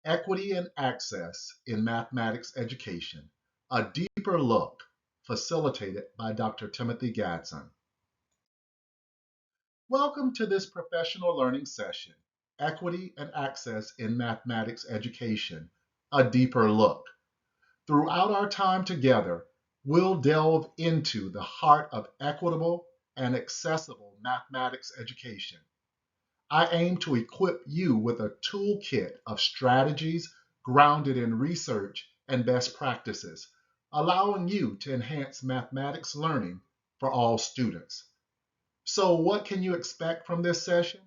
Equity and Access in Mathematics Education, a deeper look, facilitated by Dr. Timothy Gadson. Welcome to this professional learning session, Equity and Access in Mathematics Education, a deeper look. Throughout our time together, we'll delve into the heart of equitable and accessible mathematics education. I aim to equip you with a toolkit of strategies grounded in research and best practices, allowing you to enhance mathematics learning for all students. So, what can you expect from this session?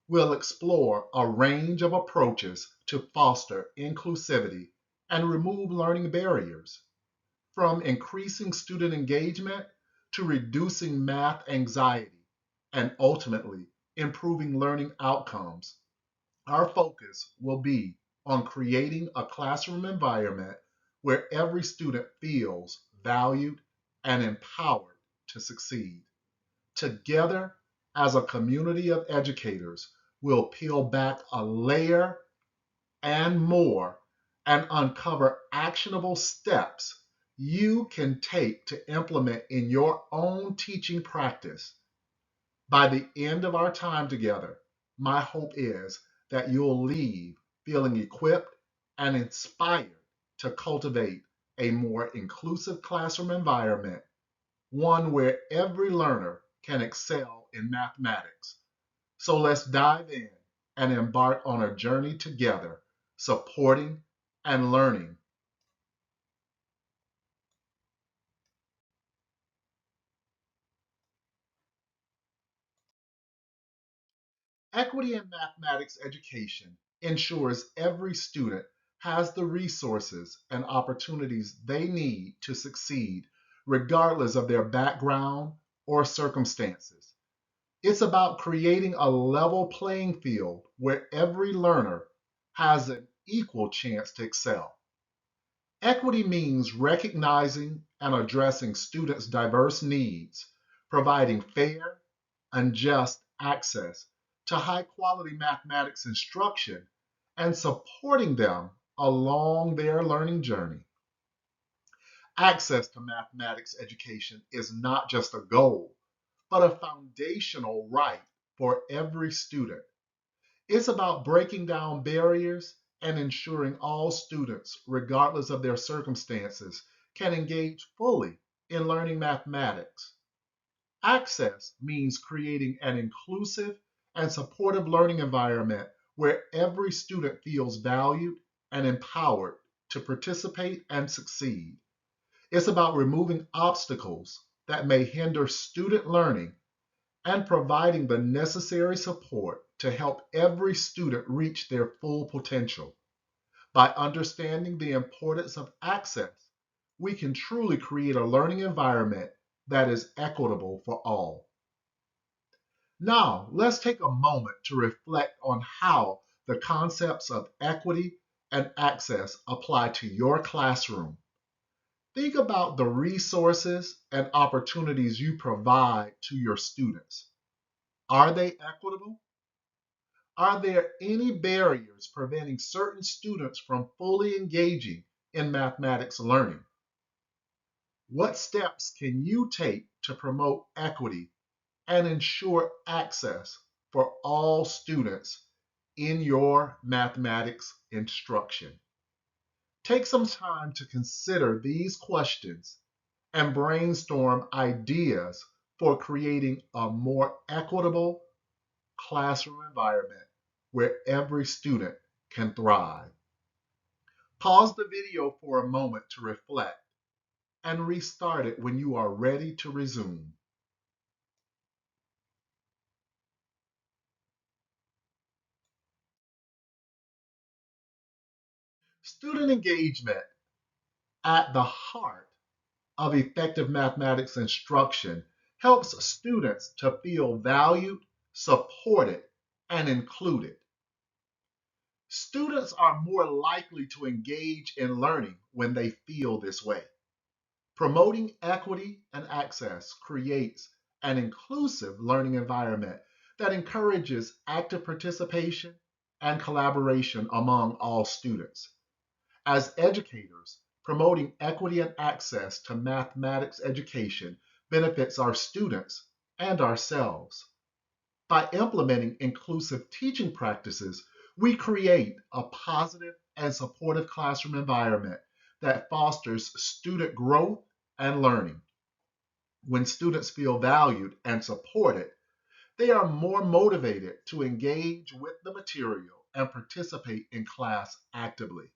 We'll explore a range of approaches to foster inclusivity and remove learning barriers, from increasing student engagement to reducing math anxiety and ultimately improving learning outcomes. Our focus will be on creating a classroom environment where every student feels valued and empowered to succeed. Together, as a community of educators, we'll peel back a layer and more and uncover actionable steps you can take to implement in your own teaching practice. By the end of our time together, my hope is that you'll leave feeling equipped and inspired to cultivate a more inclusive classroom environment, one where every learner can excel in mathematics. So let's dive in and embark on a journey together, supporting and learning. Equity in mathematics education ensures every student has the resources and opportunities they need to succeed, regardless of their background or circumstances. It's about creating a level playing field where every learner has an equal chance to excel. Equity means recognizing and addressing students' diverse needs, providing fair and just access to high quality mathematics instruction, and supporting them along their learning journey. Access to mathematics education is not just a goal, but a foundational right for every student. It's about breaking down barriers and ensuring all students, regardless of their circumstances, can engage fully in learning mathematics. Access means creating an inclusive and supportive learning environment where every student feels valued and empowered to participate and succeed. It's about removing obstacles that may hinder student learning and providing the necessary support to help every student reach their full potential. By understanding the importance of access, we can truly create a learning environment that is equitable for all. Now, let's take a moment to reflect on how the concepts of equity and access apply to your classroom. Think about the resources and opportunities you provide to your students. Are they equitable? Are there any barriers preventing certain students from fully engaging in mathematics learning? What steps can you take to promote equity and ensure access for all students in your mathematics instruction? Take some time to consider these questions and brainstorm ideas for creating a more equitable classroom environment where every student can thrive. Pause the video for a moment to reflect and restart it when you are ready to resume. Student engagement at the heart of effective mathematics instruction helps students to feel valued, supported, and included. Students are more likely to engage in learning when they feel this way. Promoting equity and access creates an inclusive learning environment that encourages active participation and collaboration among all students. As educators, promoting equity and access to mathematics education benefits our students and ourselves. By implementing inclusive teaching practices, we create a positive and supportive classroom environment that fosters student growth and learning. When students feel valued and supported, they are more motivated to engage with the material and participate in class actively.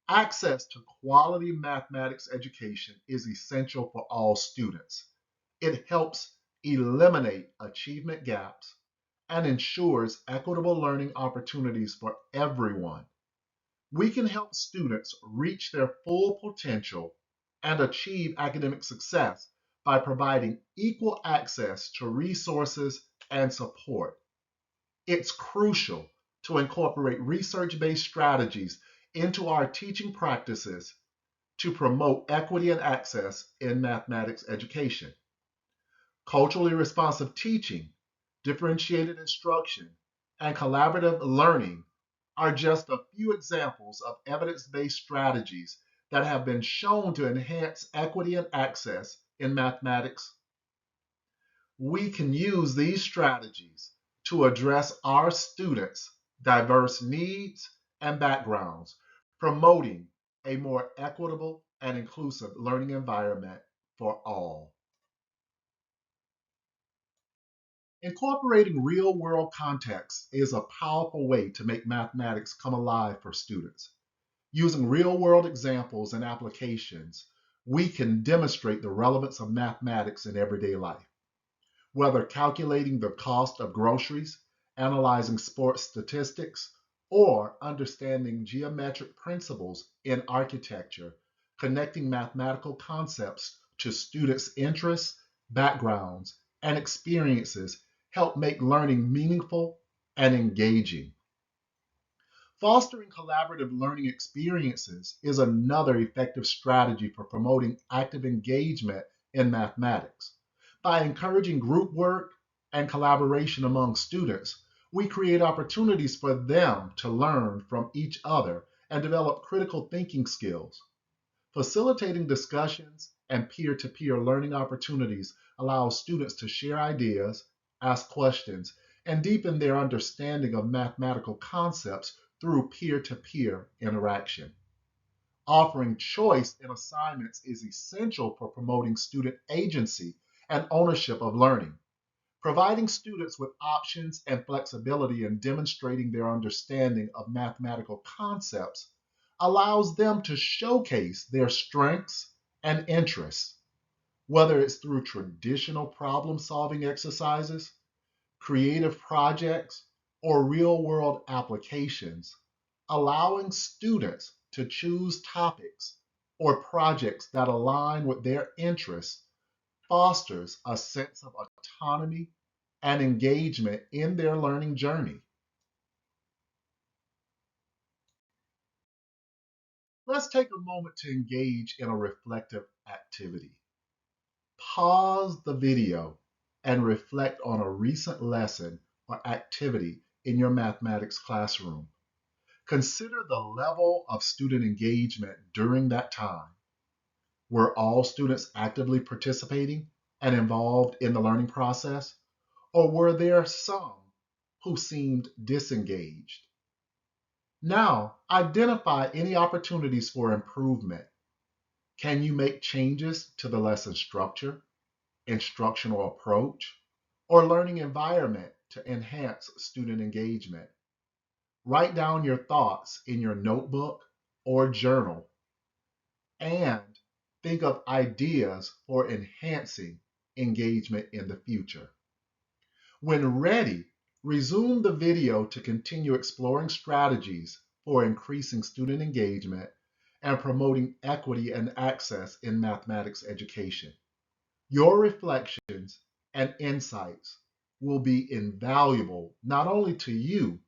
Access to quality mathematics education is essential for all students. It helps eliminate achievement gaps and ensures equitable learning opportunities for everyone. We can help students reach their full potential and achieve academic success by providing equal access to resources and support. It's crucial to incorporate research based strategies into our teaching practices to promote equity and access in mathematics education. Culturally responsive teaching, differentiated instruction, and collaborative learning are just a few examples of evidence based strategies that have been shown to enhance equity and access in mathematics. We can use these strategies to address our students' diverse needs and backgrounds, promoting a more equitable and inclusive learning environment for all. Incorporating real world context is a powerful way to make mathematics come alive for students. Using real world examples and applications, we can demonstrate the relevance of mathematics in everyday life. Whether calculating the cost of groceries, analyzing sports statistics, or understanding geometric principles in architecture, connecting mathematical concepts to students' interests, backgrounds, and experiences help make learning meaningful and engaging. Fostering collaborative learning experiences is another effective strategy for promoting active engagement in mathematics. By encouraging group work and collaboration among students, we create opportunities for them to learn from each other and develop critical thinking skills. Facilitating discussions and peer to peer learning opportunities allows students to share ideas, ask questions, and deepen their understanding of mathematical concepts through peer to peer interaction. Offering choice in assignments is essential for promoting student agency and ownership of learning. Providing students with options and flexibility in demonstrating their understanding of mathematical concepts allows them to showcase their strengths and interests, whether it's through traditional problem solving exercises, creative projects, or real world applications. Allowing students to choose topics or projects that align with their interests fosters a sense of autonomy and engagement in their learning journey. Let's take a moment to engage in a reflective activity. Pause the video and reflect on a recent lesson or activity in your mathematics classroom. Consider the level of student engagement during that time. Were all students actively participating and involved in the learning process? Or were there some who seemed disengaged? Now, identify any opportunities for improvement. Can you make changes to the lesson structure, instructional approach, or learning environment to enhance student engagement? Write down your thoughts in your notebook or journal and think of ideas for enhancing engagement in the future. When ready, resume the video to continue exploring strategies for increasing student engagement and promoting equity and access in mathematics education. Your reflections and insights will be invaluable not only to you,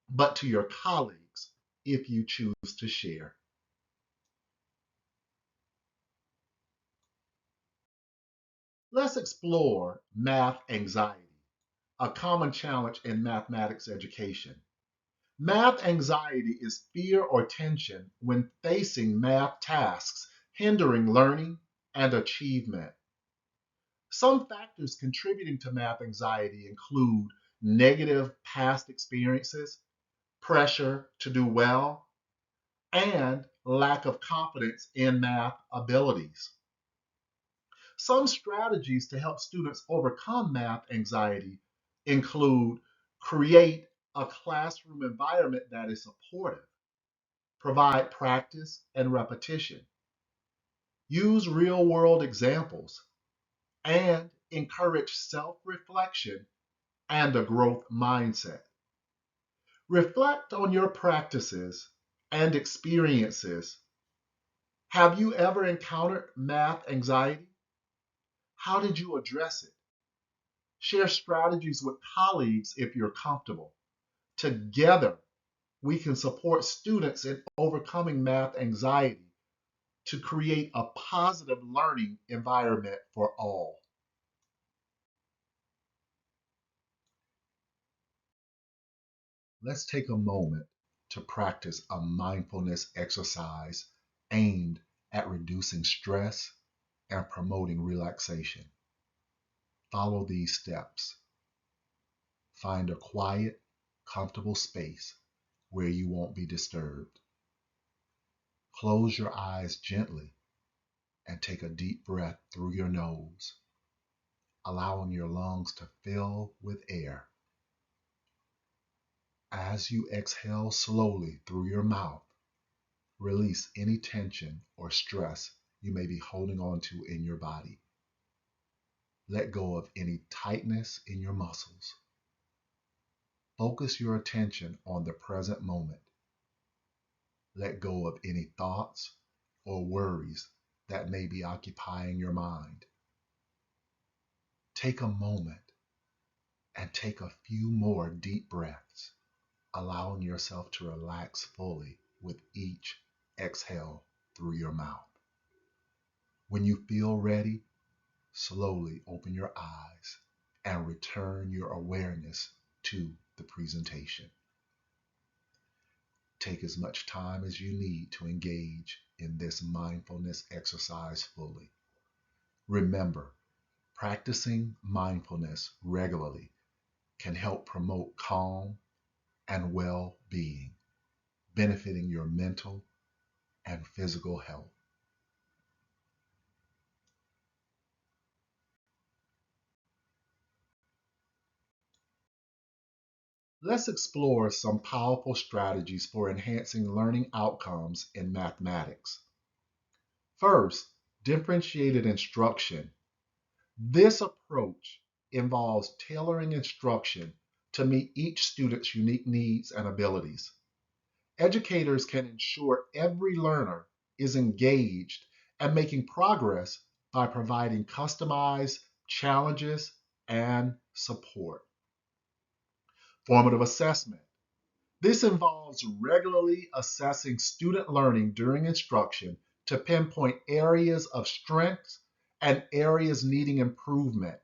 but to your colleagues if you choose to share. Let's explore math anxiety, a common challenge in mathematics education. Math anxiety is fear or tension when facing math tasks, hindering learning and achievement. Some factors contributing to math anxiety include negative past experiences, pressure to do well, and lack of confidence in math abilities. Some strategies to help students overcome math anxiety include create a classroom environment that is supportive, provide practice and repetition, use real world examples, and encourage self reflection and a growth mindset. Reflect on your practices and experiences. Have you ever encountered math anxiety? How did you address it? Share strategies with colleagues if you're comfortable. Together, we can support students in overcoming math anxiety to create a positive learning environment for all. Let's take a moment to practice a mindfulness exercise aimed at reducing stress and promoting relaxation. Follow these steps. Find a quiet, comfortable space where you won't be disturbed. Close your eyes gently and take a deep breath through your nose, allowing your lungs to fill with air. As you exhale slowly through your mouth, release any tension or stress you may be holding on to in your body. Let go of any tightness in your muscles. Focus your attention on the present moment. Let go of any thoughts or worries that may be occupying your mind. Take a moment and take a few more deep breaths, allowing yourself to relax fully with each exhale through your mouth. When you feel ready, slowly open your eyes and return your awareness to the presentation. Take as much time as you need to engage in this mindfulness exercise fully. Remember, practicing mindfulness regularly can help promote calm and well-being, benefiting your mental and physical health. Let's explore some powerful strategies for enhancing learning outcomes in mathematics. First, differentiated instruction. This approach involves tailoring instruction to meet each student's unique needs and abilities. Educators can ensure every learner is engaged and making progress by providing customized challenges and support. Formative assessment. This involves regularly assessing student learning during instruction to pinpoint areas of strengths and areas needing improvement.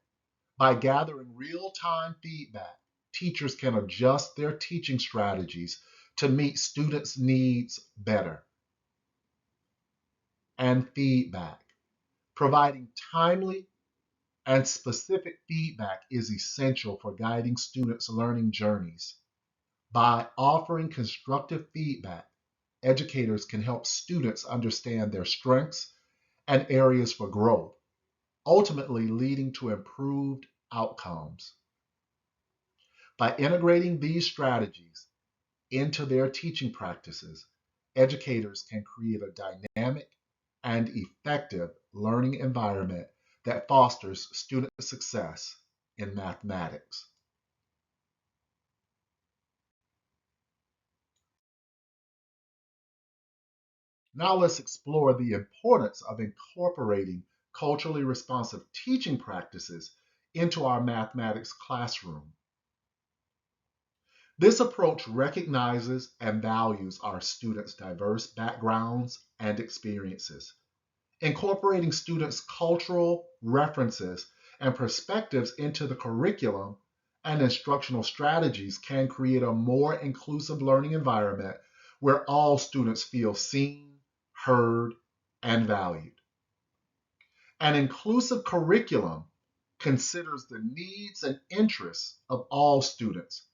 By gathering real-time feedback, teachers can adjust their teaching strategies to meet students' needs better. And feedback. Providing timely and specific feedback is essential for guiding students' learning journeys. By offering constructive feedback, educators can help students understand their strengths and areas for growth, ultimately leading to improved outcomes. By integrating these strategies into their teaching practices, educators can create a dynamic and effective learning environment that fosters student success in mathematics. Now let's explore the importance of incorporating culturally responsive teaching practices into our mathematics classroom. This approach recognizes and values our students' diverse backgrounds and experiences. Incorporating students' cultural references and perspectives into the curriculum and instructional strategies can create a more inclusive learning environment where all students feel seen, heard, and valued. An inclusive curriculum considers the needs and interests of all students.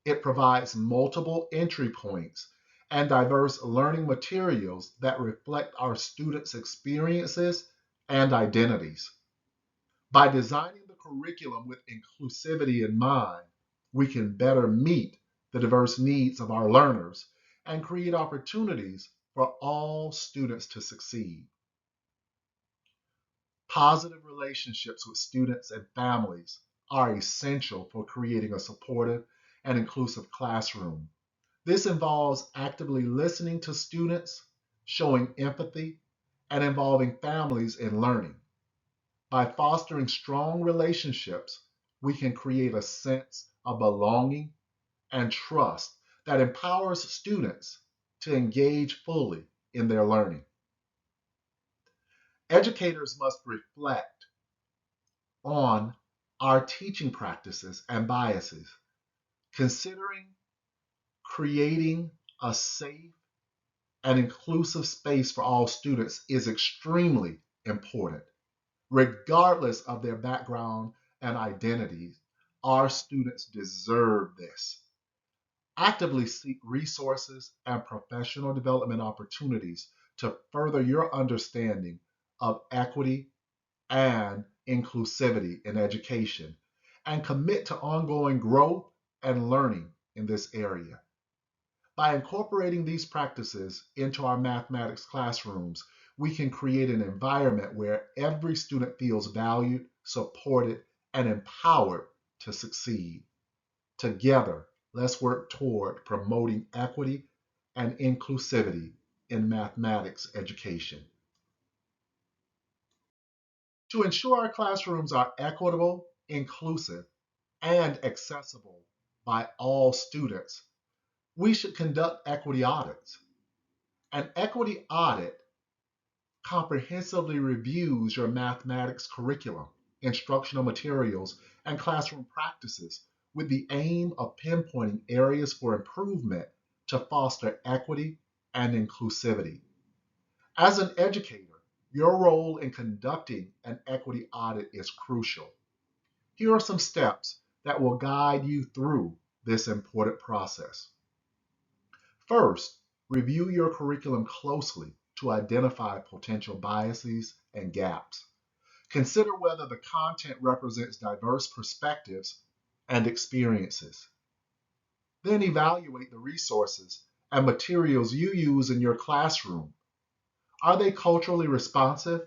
It provides multiple entry points and diverse learning materials that reflect our students' experiences and identities. By designing the curriculum with inclusivity in mind, we can better meet the diverse needs of our learners and create opportunities for all students to succeed. Positive relationships with students and families are essential for creating a supportive and inclusive classroom. This involves actively listening to students, showing empathy, and involving families in learning. By fostering strong relationships, we can create a sense of belonging and trust that empowers students to engage fully in their learning. Educators must reflect on our teaching practices and biases, considering creating a safe and inclusive space for all students is extremely important. Regardless of their background and identities, our students deserve this. Actively seek resources and professional development opportunities to further your understanding of equity and inclusivity in education, and commit to ongoing growth and learning in this area. By incorporating these practices into our mathematics classrooms, we can create an environment where every student feels valued, supported, and empowered to succeed. Together, let's work toward promoting equity and inclusivity in mathematics education. To ensure our classrooms are equitable, inclusive, and accessible by all students, we should conduct equity audits. An equity audit comprehensively reviews your mathematics curriculum, instructional materials, and classroom practices with the aim of pinpointing areas for improvement to foster equity and inclusivity. As an educator, your role in conducting an equity audit is crucial. Here are some steps that will guide you through this important process. First, review your curriculum closely to identify potential biases and gaps. Consider whether the content represents diverse perspectives and experiences. Then evaluate the resources and materials you use in your classroom. Are they culturally responsive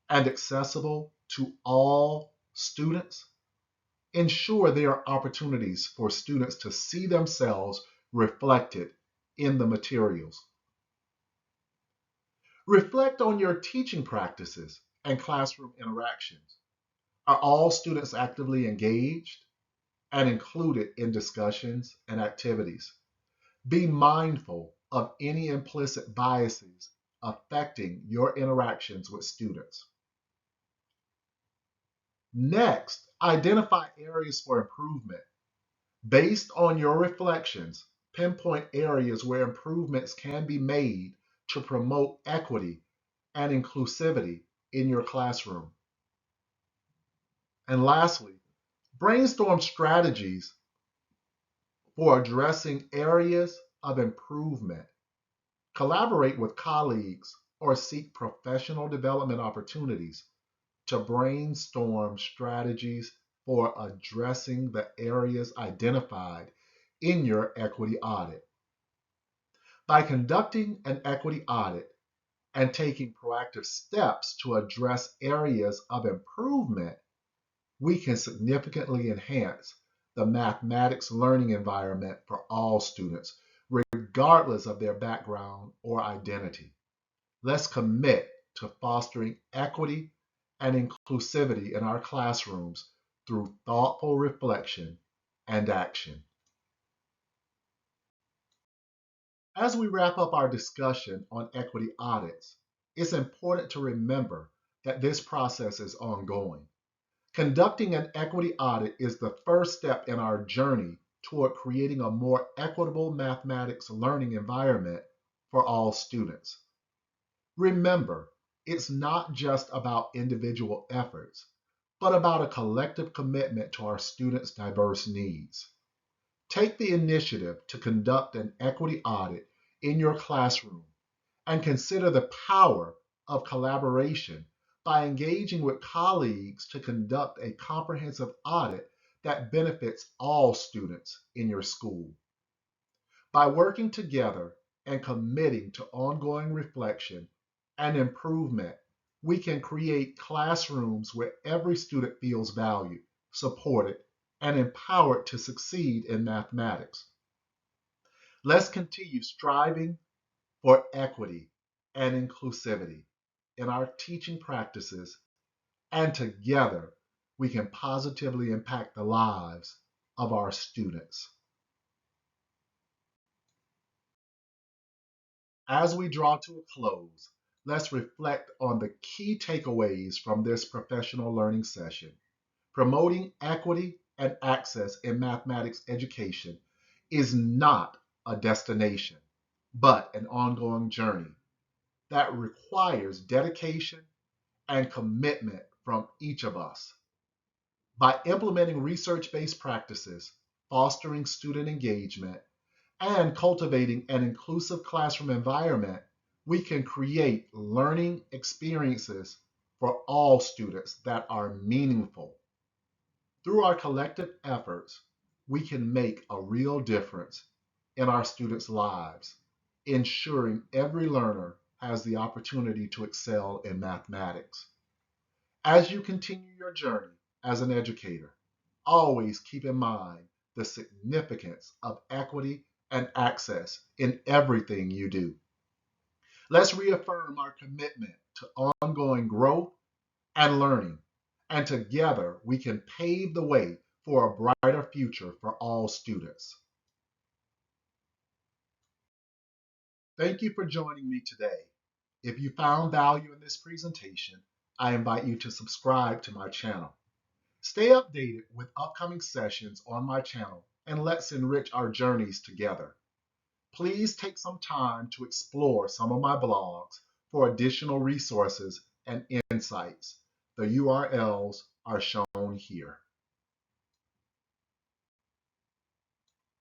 and accessible to all students? Ensure there are opportunities for students to see themselves reflected in the materials. Reflect on your teaching practices and classroom interactions. Are all students actively engaged and included in discussions and activities? Be mindful of any implicit biases affecting your interactions with students. Next, identify areas for improvement. Based on your reflections, pinpoint areas where improvements can be made to promote equity and inclusivity in your classroom. And lastly, brainstorm strategies for addressing areas of improvement. Collaborate with colleagues or seek professional development opportunities to brainstorm strategies for addressing the areas identified in your equity audit. By conducting an equity audit and taking proactive steps to address areas of improvement, we can significantly enhance the mathematics learning environment for all students, regardless of their background or identity. Let's commit to fostering equity and inclusivity in our classrooms through thoughtful reflection and action. As we wrap up our discussion on equity audits, it's important to remember that this process is ongoing. Conducting an equity audit is the first step in our journey toward creating a more equitable mathematics learning environment for all students. Remember, it's not just about individual efforts, but about a collective commitment to our students' diverse needs. Take the initiative to conduct an equity audit in your classroom and consider the power of collaboration by engaging with colleagues to conduct a comprehensive audit that benefits all students in your school. By working together and committing to ongoing reflection and improvement, we can create classrooms where every student feels valued, supported, and empowered to succeed in mathematics. Let's continue striving for equity and inclusivity in our teaching practices, and together we can positively impact the lives of our students. As we draw to a close, let's reflect on the key takeaways from this professional learning session. Promoting equity and access in mathematics education is not a destination, but an ongoing journey that requires dedication and commitment from each of us. By implementing research-based practices, fostering student engagement, and cultivating an inclusive classroom environment, we can create learning experiences for all students that are meaningful. Through our collective efforts, we can make a real difference in our students' lives, ensuring every learner has the opportunity to excel in mathematics. As you continue your journey as an educator, always keep in mind the significance of equity and access in everything you do. Let's reaffirm our commitment to ongoing growth and learning, and together we can pave the way for a brighter future for all students. Thank you for joining me today. If you found value in this presentation, I invite you to subscribe to my channel. Stay updated with upcoming sessions on my channel, and let's enrich our journeys together. Please take some time to explore some of my blogs for additional resources and insights. The URLs are shown here.